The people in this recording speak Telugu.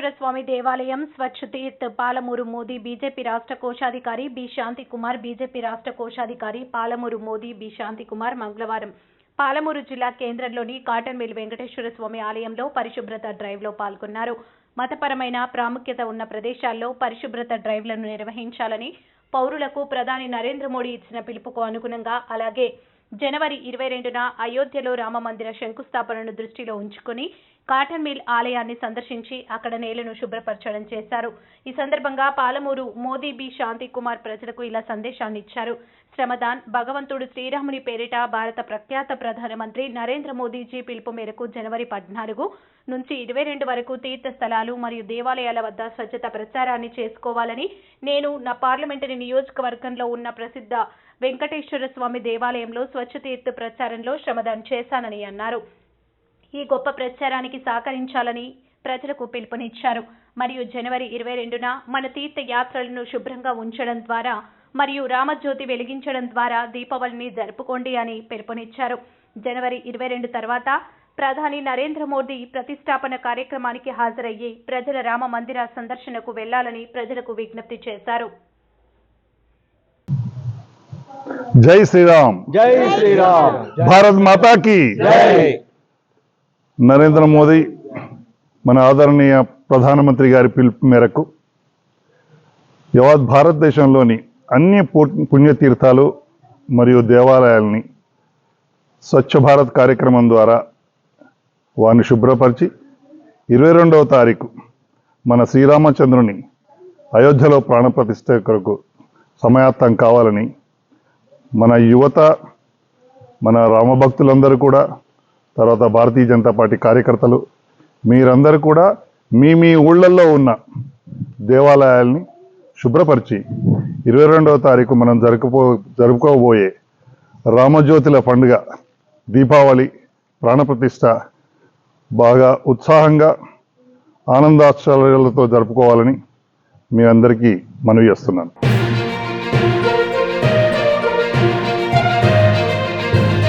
వెంకటేశ్వర స్వామి దేవాలయం స్వచ్ఛ తీర్థ్ పాలమూరు మోదీ బీజేపీ రాష్ట్ర కోశాధికారి బి శాంతి కుమార్ బీజేపీ రాష్ట్ర కోశాధికారి పాలమూరు మోదీ బి శాంతి కుమార్ మంగళవారం పాలమూరు జిల్లా కేంద్రంలోని కాటన్ మిల్ వెంకటేశ్వర స్వామి ఆలయంలో పరిశుభ్రత డ్రైవ్లో పాల్గొన్నారు. మతపరమైన ప్రాముఖ్యత ఉన్న ప్రదేశాల్లో పరిశుభ్రత డ్రైవ్లను నిర్వహించాలని పౌరులకు ప్రధాని నరేంద్ర మోడీ ఇచ్చిన పిలుపుకు అనుగుణంగా అలాగే జనవరి 22న అయోధ్యలో రామమందిర శంకుస్థాపనను దృష్టిలో ఉంచుకుని కాటన్ మిల్ ఆలయాన్ని సందర్శించి అక్కడ నేలను శుభ్రపరచడం చేశారు. ఈ సందర్భంగా పాలమూరు మోదీ బి శాంతి కుమార్ ప్రజలకు ఇలా సందేశాన్ని ఇచ్చారు. శ్రమదాన్ భగవంతుడు శ్రీరాముని పేరిట భారత ప్రఖ్యాత ప్రధానమంత్రి నరేంద్ర మోదీజీ పిలుపు మేరకు జనవరి 14 నుంచి 22 వరకు తీర్థస్థలాలు మరియు దేవాలయాల వద్ద స్వచ్ఛత ప్రచారాన్ని చేసుకోవాలని నేను నా పార్లమెంటరీ నియోజకవర్గంలో ఉన్న ప్రసిద్ధ వెంకటేశ్వర స్వామి దేవాలయంలో స్వచ్ఛ తీర్థ ప్రచారంలో శ్రమదాన్ చేశానని అన్నారు. ఈ గొప్ప ప్రచారానికి సహకరించాలని ప్రజలకు పిలుపునిచ్చారు. మరియు జనవరి 22న మన తీర్థయాత్రలను శుభ్రంగా ఉంచడం ద్వారా మరియు రామజ్యోతి వెలిగించడం ద్వారా దీపావళిని జరుపుకోండి అని పిలుపునిచ్చారు. జనవరి 22 తర్వాత ప్రధాని నరేంద్ర మోదీ ప్రతిష్టాపన కార్యక్రమానికి హాజరయ్యి ప్రజల రామ మందిర సందర్శనకు వెళ్లాలని ప్రజలకు విజ్ఞప్తి చేశారు. జై శ్రీరామ్, జై శ్రీరామ్, భారత్ మాతా కీ జై. నరేంద్ర మోదీ మన ఆదరణీయ ప్రధానమంత్రి గారి పిలుపు మేరకు యావత్ భారతదేశంలోని అన్ని పుణ్యతీర్థాలు మరియు దేవాలయాల్ని స్వచ్ఛ భారత్ కార్యక్రమం ద్వారా వారిని శుభ్రపరిచి 22వ తారీఖు మన శ్రీరామచంద్రుని అయోధ్యలో ప్రాణప్రతిష్ఠ కొరకు సమాయత్తం కావాలని మన యువత, మన రామభక్తులందరూ కూడా, తర్వాత భారతీయ జనతా పార్టీ కార్యకర్తలు మీరందరూ కూడా మీ ఊళ్ళల్లో ఉన్న దేవాలయాల్ని శుభ్రపరిచి 22వ తారీఖు మనం జరుపుకోబోయే రామజ్యోతుల పండుగ దీపావళి ప్రాణప్రతిష్ఠ బాగా ఉత్సాహంగా ఆనందాశ్చర్యాలతో జరుపుకోవాలని మీ అందరికీ మనవి చేస్తున్నాను.